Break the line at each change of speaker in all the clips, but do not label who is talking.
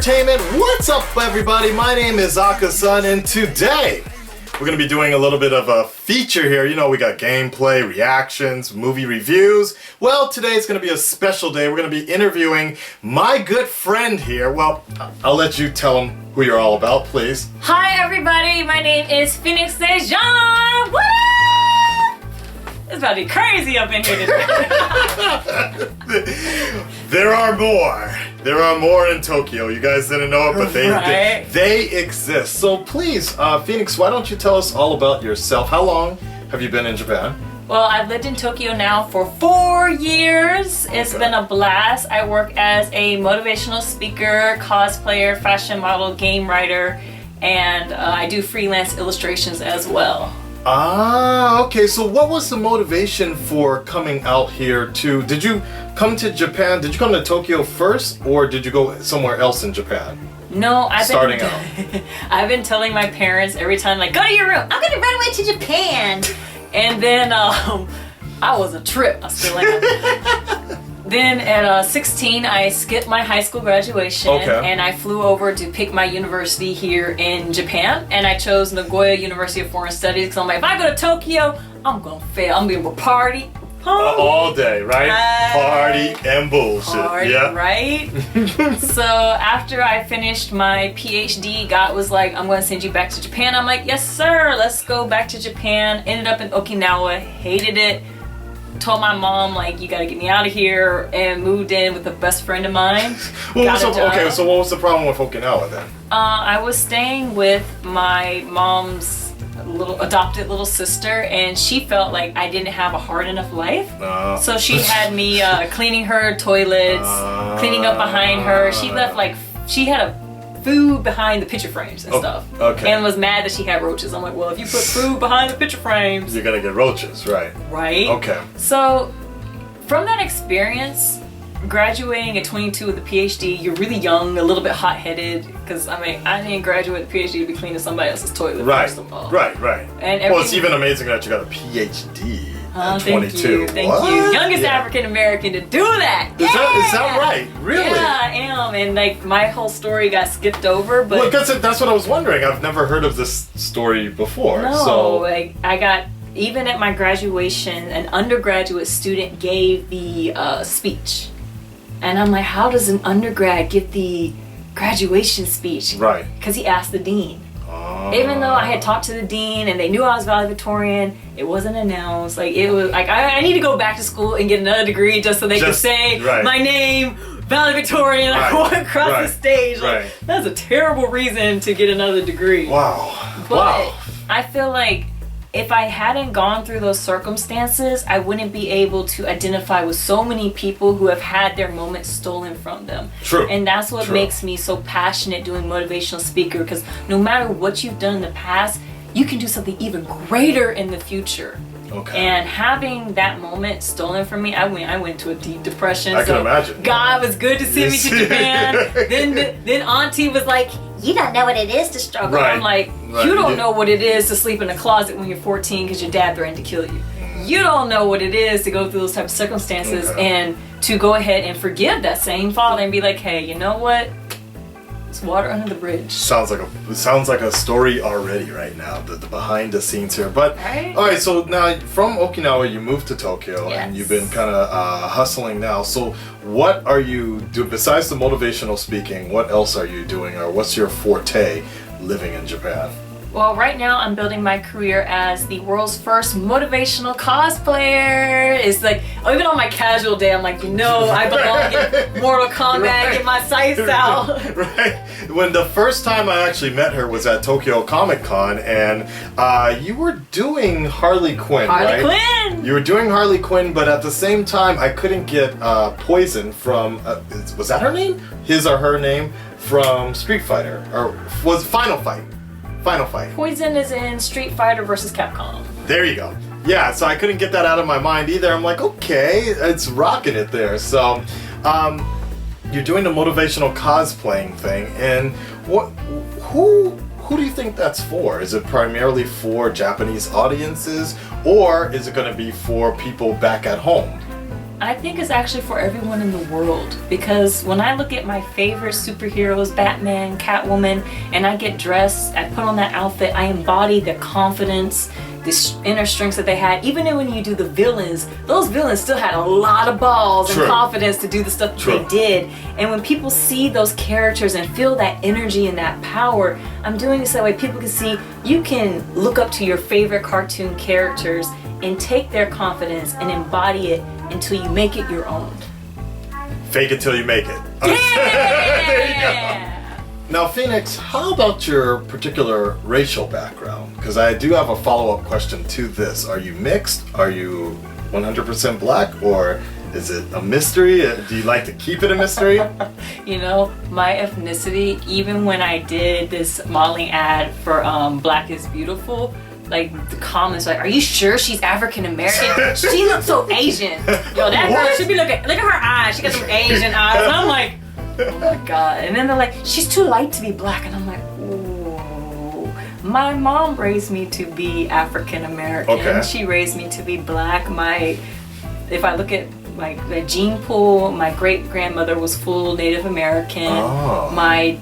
entertainment. What's up, everybody? My name is Akasan, and today we're going to be doing a little bit of a feature here. You know, we got gameplay, reactions, movie reviews. Well, today is going to be a special day. We're going to be interviewing my good friend here. Well, I'll let you tell him who you're all about, please.
Hi, everybody. My name is Fenix D Joan. What up? It's about to be crazy up in here today.
There are more. There are more in Tokyo. You guys didn't know it, but they exist. So please, Phoenix, why don't you tell us all about yourself? How long have you been in Japan?
Well, I've lived in Tokyo now for 4 years. It's been a blast. I work as a motivational speaker, cosplayer, fashion model, game writer, and I do freelance illustrations as well.
Ah, okay. So what was the motivation for coming out here to... Did you come to Japan? Did you come to Tokyo first, or did you go somewhere else in Japan?
No,
I've
been telling my parents every time, like, go to your room. I'm gonna run away to Japan. And then I was a trip. I was like, then at 16, I skipped my high school graduation, and I flew over to pick my university here in Japan, and I chose Nagoya University of Foreign Studies because I'm like, if I go to Tokyo, I'm gonna fail. I'm gonna be able to party.
All day, right? Party and bullshit.
Party,
yeah.
Right? So after I finished my PhD, God was like, I'm going to send you back to Japan. I'm like, yes, sir. Let's go back to Japan. Ended up in Okinawa. Hated it. Told my mom, like, you got to get me out of here, and moved in with a best friend of mine.
Okay, so what was the problem with Okinawa then?
I was staying with my mom's adopted little sister, and she felt like I didn't have a hard enough life. So she had me cleaning her toilets, cleaning up behind her. She left she had a food behind the picture frames and stuff. Okay. And was mad that she had roaches. I'm like, well, if you put food behind the picture frames,
you're gonna get roaches, right?
Right.
Okay.
So from that experience, graduating at 22 with a PhD, you're really young, a little bit hot-headed, because I mean, I didn't graduate with a PhD to be cleaning somebody else's toilet, first of all. Right. And well, it's
even amazing that you got a PhD at 22.
Thank you. Youngest African American to do that.
Is that right? Really?
Yeah, I am. And like my whole story got skipped over, but
that's what I was wondering. I've never heard of this story before.
No,
so
like I got. Even at my graduation, an undergraduate student gave the speech. And I'm like, how does an undergrad give the graduation speech?
Right.
Because he asked the dean. Even though I had talked to the dean and they knew I was valedictorian, it wasn't announced. Like, it was like, I need to go back to school and get another degree just so they could say my name, valedictorian. I walk across the stage. Like, that's a terrible reason to get another degree.
Wow.
But I feel like if I hadn't gone through those circumstances, I wouldn't be able to identify with so many people who have had their moments stolen from them.
True.
And that's what makes me so passionate doing motivational speaker, because no matter what you've done in the past, you can do something even greater in the future. Okay. And having that moment stolen from me, I went into a deep depression.
I can imagine.
God was good to send me to Japan. Then Auntie was like, you don't know what it is to struggle. I'm like, you don't know what it is to sleep in a closet when you're 14 because your dad threatened to kill you. You don't know what it is to go through those type of circumstances and to go ahead and forgive that same father and be like, hey, you know what? It's water under the bridge.
Sounds like a story already right now, the behind the scenes here. But all right, so now from Okinawa you moved to Tokyo and you've been kind of hustling now. So what are you doing besides the motivational speaking? What else are you doing, or what's your forte living in Japan?
Well, right now I'm building my career as the world's first motivational cosplayer. It's like, even on my casual day, I'm like, I belong in Mortal Kombat, get my sights out.
Right. When the first time I actually met her was at Tokyo Comic Con, and you were doing Harley Quinn,
Harley Quinn!
You were doing Harley Quinn, but at the same time, I couldn't get Poison from, was that her name? His or her name? From Street Fighter, or was Final Fight.
Poison is in Street Fighter versus Capcom.
There you go. Yeah, so I couldn't get that out of my mind either. I'm like, okay, it's rocking it there. So, you're doing the motivational cosplaying thing, and who do you think that's for? Is it primarily for Japanese audiences, or is it going to be for people back at home?
I think it's actually for everyone in the world, because when I look at my favorite superheroes, Batman, Catwoman, and I get dressed, I put on that outfit, I embody the confidence, the inner strengths that they had. Even when you do the villains, those villains still had a lot of balls and confidence to do the stuff that they did. And when people see those characters and feel that energy and that power, I'm doing this that way people can see you can look up to your favorite cartoon characters and take their confidence and embody it until you make it your own.
Fake it till you make it.
Yeah!
There you go. Now, Phoenix, how about your particular racial background? Because I do have a follow-up question to this. Are you mixed? Are you 100% black? Or is it a mystery? Do you like to keep it a mystery?
You know, my ethnicity, even when I did this modeling ad for Black is Beautiful, like the comments like, are you sure she's African American? She looks so Asian. Yo, that girl should be look at her eyes. She got some Asian eyes. And I'm like, oh my God. And then they're like, she's too light to be black. And I'm like, ooh. My mom raised me to be African American.
Okay.
She raised me to be black. If I look at the gene pool, my great grandmother was full Native American.
Oh.
My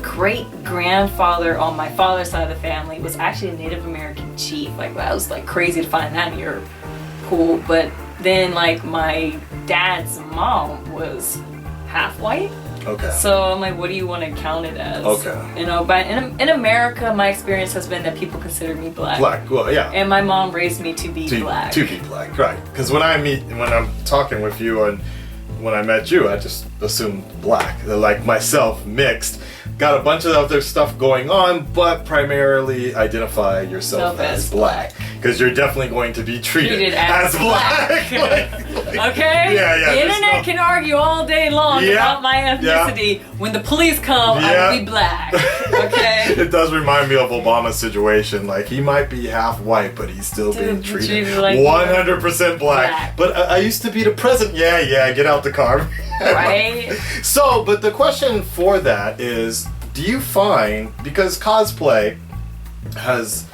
great grandfather on my father's side of the family was actually a Native American chief. Like, that was like crazy to find that in your pool. But then like my dad's mom was half white.
Okay.
So I'm like, what do you want to count it as?
Okay.
You know, but in America, my experience has been that people consider me black.
Black, well, yeah.
And my mom raised me to be black.
To be black, right. Because when I'm talking with you and when I met you, I just assumed black. Like myself, mixed. Got a bunch of other stuff going on, but primarily identify yourself as black. Because you're definitely going to be treated as black.
Okay?
Yeah.
The internet can argue all day long about my ethnicity. When the police come, I will be black. Okay?
It does remind me of Obama's situation. Like, he might be half white, but he's still being treated like 100% black. But I used to be the president. Yeah, get out the car.
Right?
So, but the question for that is, do you find, because cosplay has,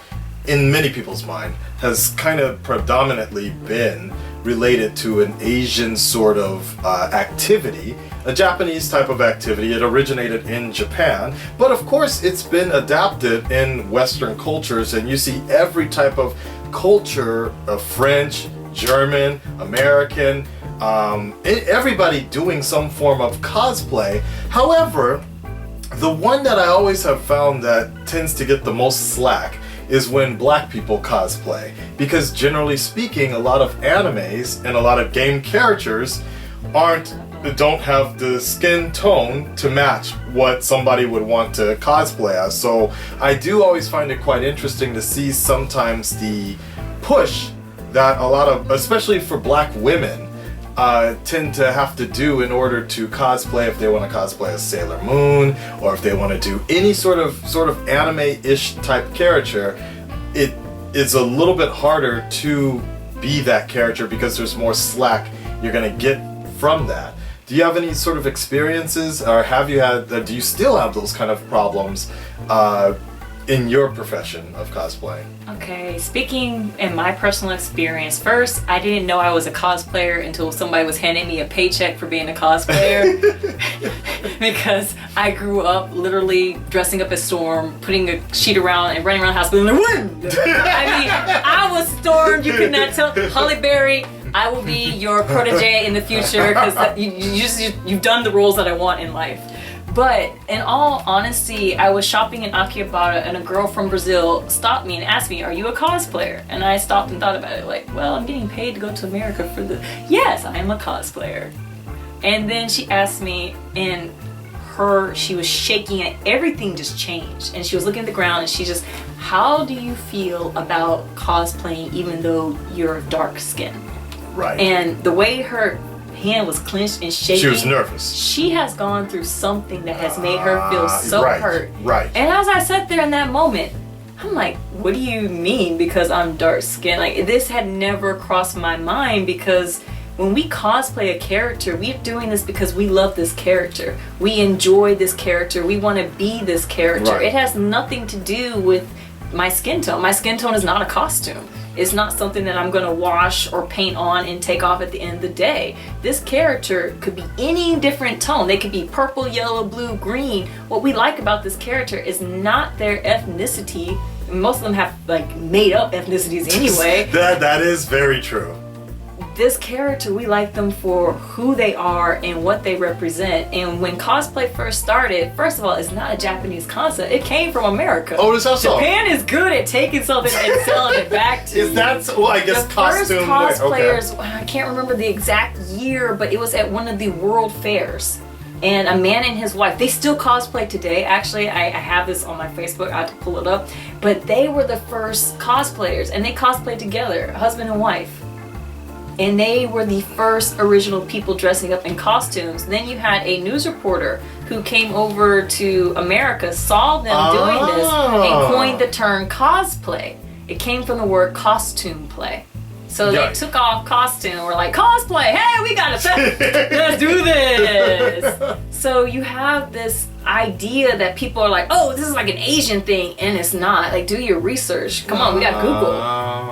in many people's mind, has kind of predominantly been related to an Asian sort of activity, a Japanese type of activity. It originated in Japan, but of course it's been adapted in Western cultures, and you see every type of culture, French, German, American, everybody doing some form of cosplay. However, the one that I always have found that tends to get the most slack is when black people cosplay, because generally speaking, a lot of animes and a lot of game characters don't have the skin tone to match what somebody would want to cosplay as. So I do always find it quite interesting to see sometimes the push that a lot of, especially for black women, tend to have to do in order to cosplay. If they want to cosplay as Sailor Moon, or if they want to do any sort of anime-ish type character, it is a little bit harder to be that character because there's more slack you're gonna get from that. Do you have any sort of experiences, or have you had? Do you still have those kind of problems in your profession of cosplaying?
Okay, speaking in my personal experience, first, I didn't know I was a cosplayer until somebody was handing me a paycheck for being a cosplayer. Because I grew up literally dressing up as Storm, putting a sheet around and running around the house being like, "Woo!" I mean, I was Storm, you could not tell. Holly Berry, I will be your protege in the future because you've done the roles that I want in life. But in all honesty, I was shopping in Akihabara and a girl from Brazil stopped me and asked me, "Are you a cosplayer?" And I stopped and thought about it like, well, I'm getting paid to go to America for the... Yes, I am a cosplayer. And then she asked me, and she was shaking and everything just changed. And she was looking at the ground and she just, "How do you feel about cosplaying even though you're dark skinned?"
Right.
And the way her hand was clenched and shaking.
She was nervous.
She has gone through something that has made her feel so hurt.
Right.
And as I sat there in that moment, I'm like, what do you mean because I'm dark skinned? Like, this had never crossed my mind, because when we cosplay a character, we're doing this because we love this character. We enjoy this character. We want to be this character.
Right.
It has nothing to do with my skin tone. My skin tone is not a costume. It's not something that I'm going to wash or paint on and take off at the end of the day. This character could be any different tone. They could be purple, yellow, blue, green. What we like about this character is not their ethnicity. Most of them have like made up ethnicities anyway.
That is very true.
This character, we like them for who they are and what they represent. And when cosplay first started, first of all, it's not a Japanese concept. It came from America.
Oh, is that so?
Japan is good at taking something and selling it back to
Is that so? Well, I guess
the
costume.
first cosplayers,
Okay.
I can't remember the exact year, but it was at one of the world fairs. And a man and his wife, they still cosplay today. Actually, I have this on my Facebook. I have to pull it up. But they were the first cosplayers, and they cosplayed together, husband and wife. And they were the first original people dressing up in costumes. Then you had a news reporter who came over to America, saw them doing this, and coined the term cosplay. It came from the word costume play. So they took off costume. We're like, cosplay, hey, we got it. Let's do this. So you have this idea that people are like, oh, this is like an Asian thing, and it's not. Like, do your research. Come on, we got Google.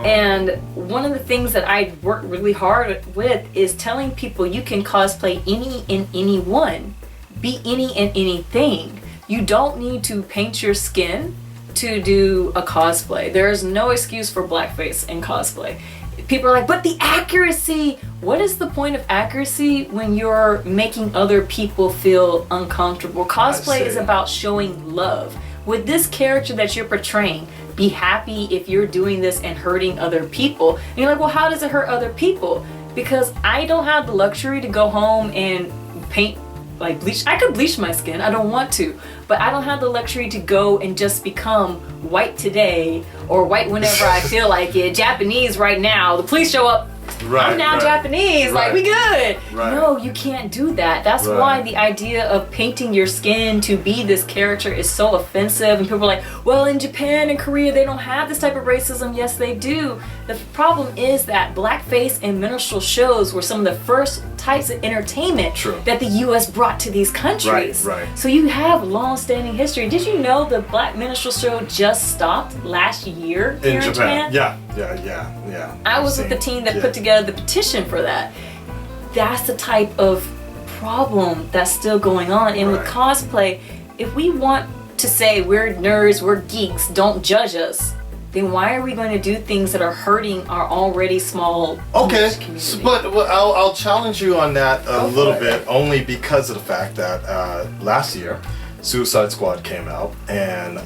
And one of the things that I work really hard with is telling people you can cosplay any and anyone. Be any and anything. You don't need to paint your skin to do a cosplay. There is no excuse for blackface in cosplay. People are like, but the accuracy, what is the point of accuracy when you're making other people feel uncomfortable? Cosplay is about showing love. With this character that you're portraying, be happy if you're doing this and hurting other people. And you're like, well, how does it hurt other people? Because I don't have the luxury to go home and paint, like bleach. I could bleach my skin, I don't want to, but I don't have the luxury to go and just become white today or white whenever I feel like it. Japanese right now, the police show up, I'm now Japanese, like we good. No, you can't do that. That's why the idea of painting your skin to be this character is so offensive, and people are like, well, in Japan and Korea they don't have this type of racism. Yes, they do. The problem is that blackface and minstrel shows were some of the first types of entertainment that the US brought to these countries. So you have long-standing history. Did you know the black minstrel show just stopped last year here in Japan?
Yeah.
I was with the team that put together the petition for that. That's the type of problem that's still going on. And with cosplay, if we want to say we're nerds, we're geeks, don't judge us, then why are we going to do things that are hurting our already small community?
But I'll challenge you on that a little bit, only because of the fact that last year Suicide Squad came out, and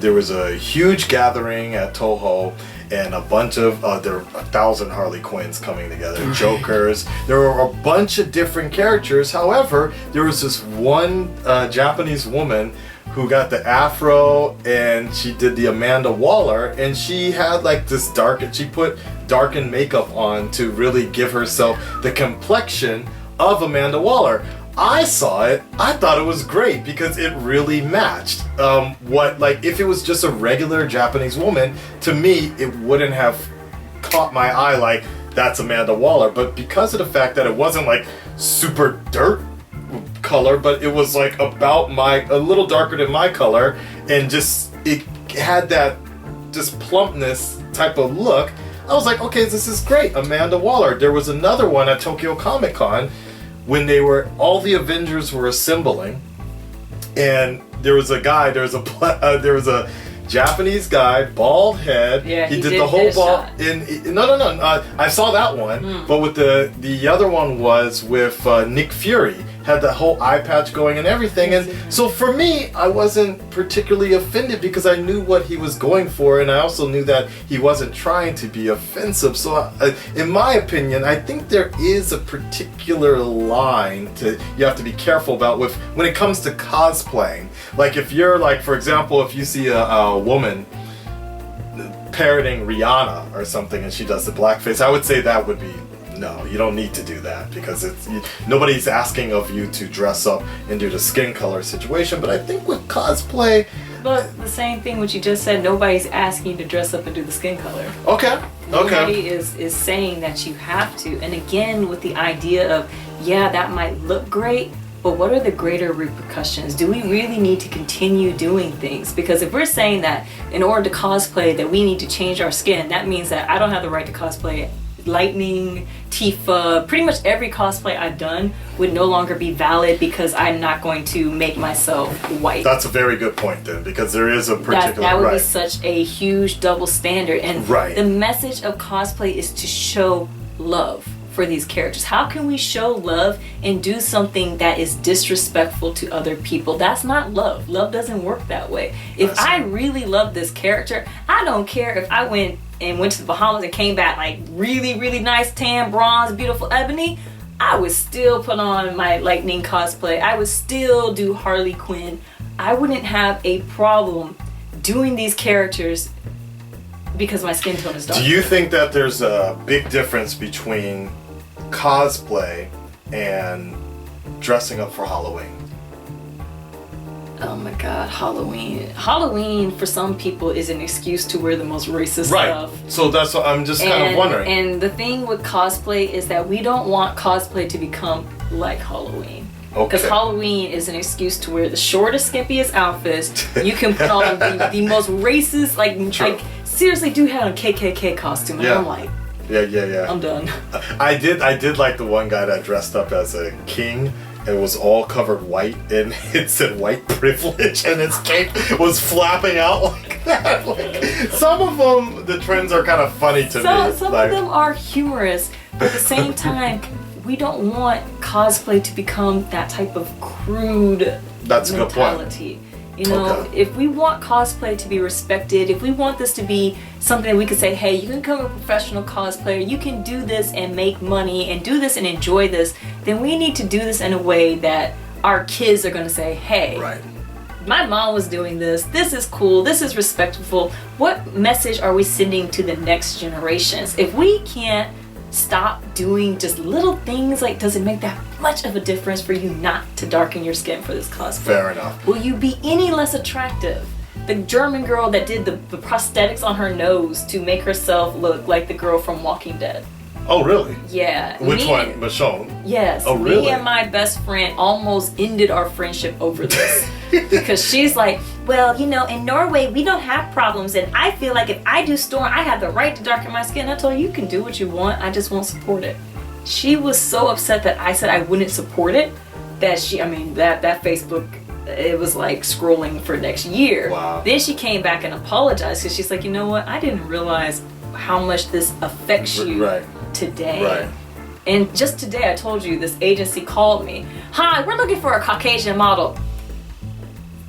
there was a huge gathering at Toho, and a bunch of there were 1,000 Harley Quinns coming together, Jokers. There were a bunch of different characters. However, there was this one Japanese woman who got the afro, and she did the Amanda Waller, and she had like this she put darkened makeup on to really give herself the complexion of Amanda Waller. I saw it, I thought it was great because it really matched if it was just a regular Japanese woman, to me it wouldn't have caught my eye like that's Amanda Waller. But because of the fact that it wasn't like super dirt color, but it was like about a little darker than my color, and just it had that just plumpness type of look, I was like, okay, this is great, Amanda Waller. There was another one at Tokyo Comic Con when all the Avengers were assembling, and there was a guy, there was a Japanese guy, bald head.
Yeah,
he did the whole ball. No. I saw that one, but with the other one was with Nick Fury. Had the whole eye patch going and everything, and so for me, I wasn't particularly offended because I knew what he was going for, and I also knew that he wasn't trying to be offensive. So, in my opinion, I think there is a particular line you have to be careful about when it comes to cosplaying. Like if you're like, for example, if you see a woman parroting Rihanna or something and she does the blackface, I would say that would be. No, you don't need to do that because nobody's asking of you to dress up and do the skin color situation. But I think with cosplay,
but the same thing what you just said, nobody's asking you to dress up and do the skin color.
Nobody
is saying that you have to. And again, with the idea of that might look great, but what are the greater repercussions? Do we really need to continue doing things? Because if we're saying that in order to cosplay that we need to change our skin, that means that I don't have the right to cosplay Lightning, Tifa, pretty much every cosplay I've done would no longer be valid because I'm not going to make myself white.
That's a very good point then, because there is a particular...
That would be such a huge double standard. And the message of cosplay is to show love for these characters. How can we show love and do something that is disrespectful to other people? That's not love. Love doesn't work that way. If I really love this character, I don't care if I went to the Bahamas and came back like really, really nice tan, bronze, beautiful ebony. I would still put on my Lightning cosplay. I would still do Harley Quinn. I wouldn't have a problem doing these characters because my skin tone is dark.
Do you think that there's a big difference between cosplay and dressing up for Halloween?
Oh my god, Halloween. Halloween for some people is an excuse to wear the most racist stuff.
So that's what I'm just kind of wondering.
And the thing with cosplay is that we don't want cosplay to become like Halloween. Because Halloween is an excuse to wear the shortest, skimpiest outfits. You can put on the most racist, like seriously, dude had a KKK costume, and I'm like,
yeah.
I'm done.
I did like the one guy that dressed up as a king. It was all covered white, and it said white privilege, and his cape was flapping out like that. Like, some of them, the trends are kind of funny to me.
Some of them are humorous, but at the same time, we don't want cosplay to become that type of crude mentality. You know, if we want cosplay to be respected, if we want this to be something that we could say, hey, you can become a professional cosplayer, you can do this and make money and do this and enjoy this, then we need to do this in a way that our kids are going to say, hey, my mom was doing this is cool, this is respectful. What message are we sending to the next generations? If we can't stop doing just little things, like, does it make that much of a difference for you not to darken your skin for this cosplay?
Fair enough.
Will you be any less attractive? The German girl that did the prosthetics on her nose to make herself look like the girl from Walking Dead.
Oh, really?
Yeah.
Which one? Michonne?
Yes.
Oh, really?
Me and my best friend almost ended our friendship over this. Because she's like, well, you know, in Norway, we don't have problems. And I feel like if I do Storm, I have the right to darken my skin. I told her, you can do what you want. I just won't support it. She was so upset that I said I wouldn't support it that that Facebook, it was like scrolling for next year.
Wow.
Then she came back and apologized because she's like, you know what? I didn't realize how much this affects you today.
Right.
And just today, I told you, this agency called me. Hi, we're looking for a Caucasian model.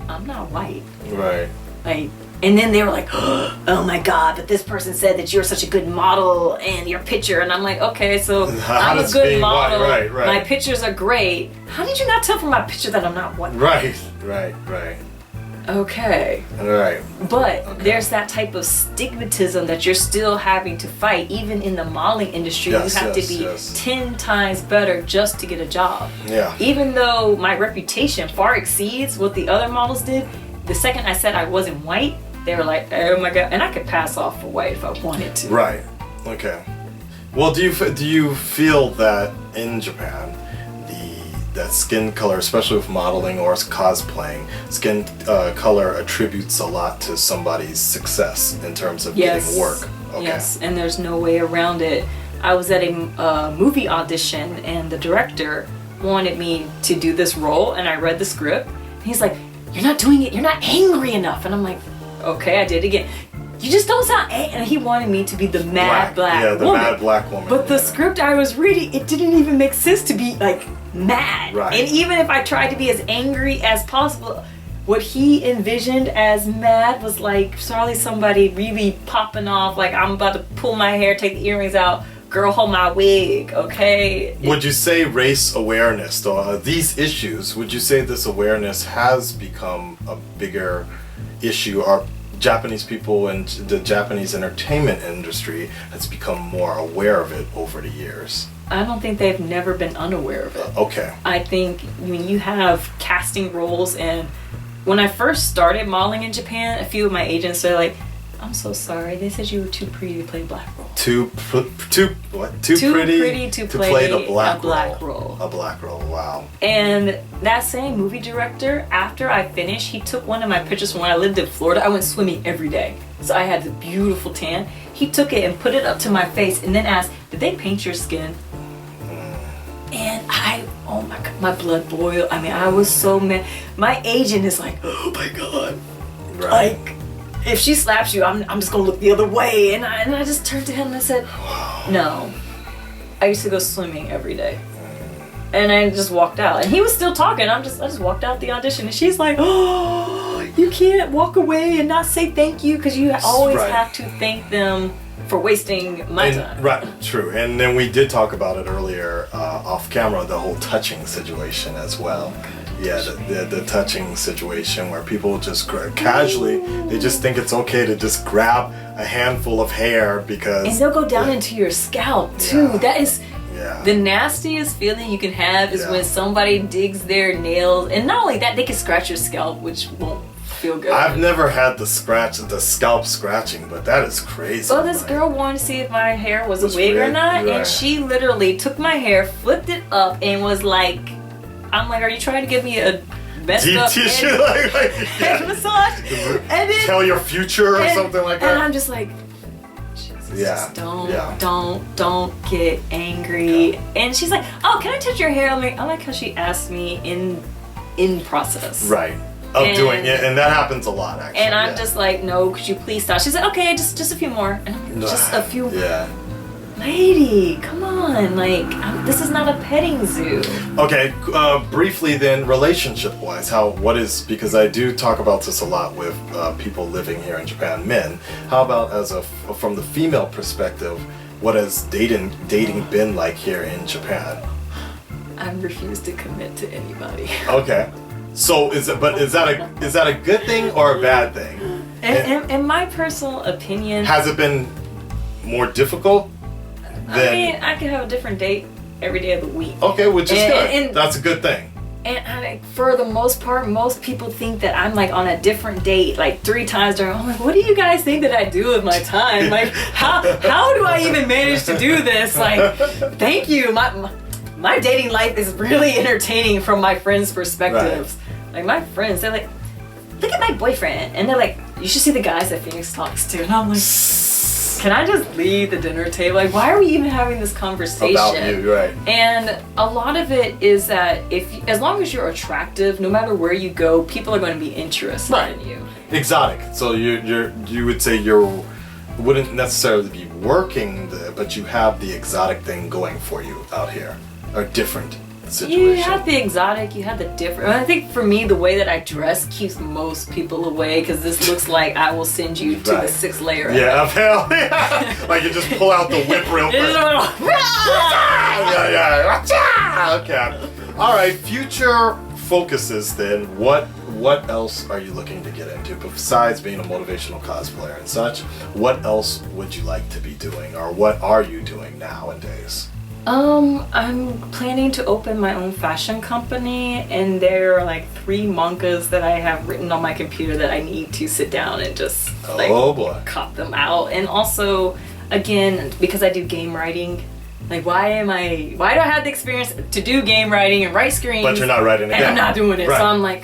I'm not white.
Right.
Like, and then they were like, oh my god, but this person said that you're such a good model and your picture. And I'm like, okay, so I'm a good model.
Right.
My pictures are great. How did you not tell from my picture that I'm not white?
Right.
Okay.
Right.
But there's that type of stigmatism that you're still having to fight. Even in the modeling industry, you have to be 10 times better just to get a job.
Yeah.
Even though my reputation far exceeds what the other models did, the second I said I wasn't white, they were like, oh my god. And I could pass off for white if I wanted to.
Right. Okay. Well, do you feel that in Japan, that skin color, especially with modeling or cosplaying, skin color attributes a lot to somebody's success in terms of getting work? Okay.
Yes, and there's no way around it. I was at a movie audition and the director wanted me to do this role and I read the script. And he's like, you're not doing it, you're not angry enough. And I'm like, okay, I did it again. You just don't sound angry. And he wanted me to be the mad black woman.
Mad black woman.
But the script I was reading, it didn't even make sense to be like mad.
Right.
And even if I tried to be as angry as possible, what he envisioned as mad was like probably somebody really popping off, like I'm about to pull my hair, take the earrings out, girl, hold my wig, okay?
Would you say race awareness, though, these issues, would you say this awareness has become a bigger issue? Or Japanese people and the Japanese entertainment industry has become more aware of it over the years?
I don't think they've never been unaware of it.
Okay.
I think when you have casting roles, and when I first started modeling in Japan, a few of my agents are like, I'm so sorry. They said you were too pretty to play black role.
Too pretty to play the black role. A black role, wow.
And that same movie director, after I finished, he took one of my pictures from when I lived in Florida. I went swimming every day. So I had the beautiful tan. He took it and put it up to my face and then asked, did they paint your skin? And oh my God, my blood boiled. I mean, I was so mad. My agent is like, oh my God.
Right.
Like, if she slaps you, I'm just gonna look the other way. And I just turned to him and I said, no. I used to go swimming every day. And I just walked out. And he was still talking. I just walked out the audition. And she's like, oh, you can't walk away and not say thank you because you always have to thank them for wasting my time.
Right, true. And then we did talk about it earlier off camera, the whole touching situation as well. Yeah, the touching situation where people just casually, they just think it's okay to just grab a handful of hair because...
And they'll go down into your scalp too.
Yeah.
That is the nastiest feeling you can have is when somebody digs their nails. And not only that, they can scratch your scalp, which won't feel good.
I've never had the scalp scratching, but that is crazy.
Well, this girl wanted to see if my hair was a wig or not. And she literally took my hair, flipped it up, and was like... I'm like, are you trying to give me a messed up head massage? And then,
tell your future or something like that?
And I'm just like, Jesus, just don't get angry.
Yeah.
And she's like, oh, can I touch your hair? I like how she asked me in process.
Right. Of doing it, and that happens a lot actually.
And I'm just like, no, could you please stop? She's like, okay, just a few more. And I'm like, just a few.
Yeah.
Lady, come on, like, this is not a petting zoo. Okay,
briefly then, relationship-wise, because I do talk about this a lot with people living here in Japan, men. How about from the female perspective, what has dating been like here in Japan?
I refuse to commit to anybody.
Okay, so is that a good thing or a bad thing?
In my personal opinion,
has it been more difficult?
I mean, I could have a different date every day of the week.
Okay, which is good. And that's a good thing.
And for the most part, most people think that I'm like on a different date like 3 times during. I'm like, what do you guys think that I do with my time? Like, how do I even manage to do this? Like, thank you. My dating life is really entertaining from my friends' perspectives. Right. Like my friends, they're like, look at my boyfriend, and they're like, you should see the guys that Phoenix talks to, and I'm like. Can I just leave the dinner table? Like, why are we even having this conversation?
About you, right.
And a lot of it is that as long as you're attractive, no matter where you go, people are going to be interested in you.
Exotic. So you would say wouldn't necessarily be working but you have the exotic thing going for you out here. Or different situation.
You have the exotic, you have the different. I think for me, the way that I dress keeps most people away because this looks like I will send you to the 6th layer.
Yeah, hell yeah. Like you just pull out the whip real quick. Yeah. Okay. All right. Future focuses then. What else are you looking to get into besides being a motivational cosplayer and such? What else would you like to be doing, or what are you doing nowadays?
I'm planning to open my own fashion company, and there are like 3 mangas that I have written on my computer that I need to sit down and just cop them out. And also, again, because I do game writing, like why do I have the experience to do game writing and write screens,
but you're not writing it,
and I'm not doing it. Right. So I'm like,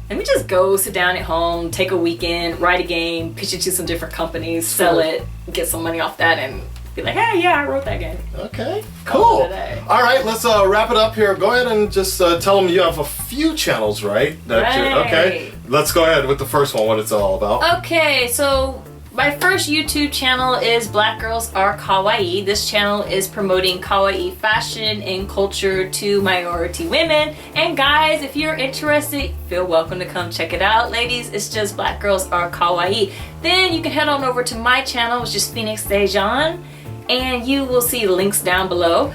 let me just go sit down at home, take a weekend, write a game, pitch it to some different companies, sell it, get some money off that, and be like, hey, yeah, I wrote that game.
Okay, cool. All right, let's wrap it up here. Go ahead and just tell them you have a few channels, right? Okay, let's go ahead with the first one, what it's all about.
Okay, so my first YouTube channel is Black Girls Are Kawaii. This channel is promoting kawaii fashion and culture to minority women. And guys, if you're interested, feel welcome to come check it out. Ladies, it's just Black Girls Are Kawaii. Then you can head on over to my channel, which is Fenix D Joan, and you will see links down below.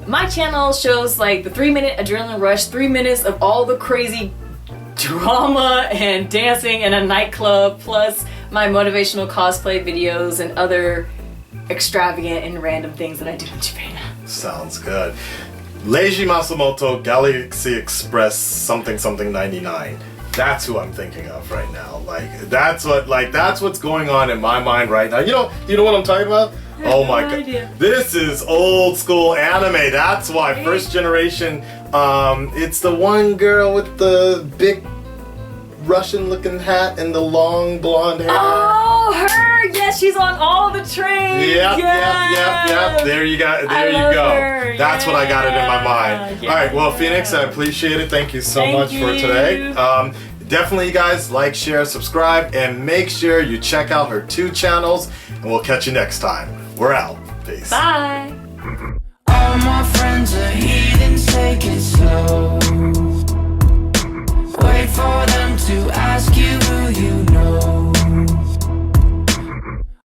My channel shows like the 3-minute adrenaline rush, 3 minutes of all the crazy drama and dancing in a nightclub, plus my motivational cosplay videos and other extravagant and random things that I do in Japan.
Sounds good. Leiji Masumoto, Galaxy Express something 99. That's who I'm thinking of right now. That's what's going on in my mind right now. You know what I'm talking about? Oh my god.
idea.
This is old school anime. That's why. First generation. It's the one girl with the big Russian looking hat and the long blonde hair.
Oh, her! Yes, she's on all the trains.
Yep. There you go. There you go.
Her.
That's what I got it in my mind.
Yeah.
All right. Well, Phoenix, I appreciate it. Thank you so
Thank
much for
you.
today. Definitely, you guys, like, share, subscribe, and make sure you check out her 2 channels. And we'll catch you next time. We're out. Peace.
Bye.
All my friends are heathens, take it slow.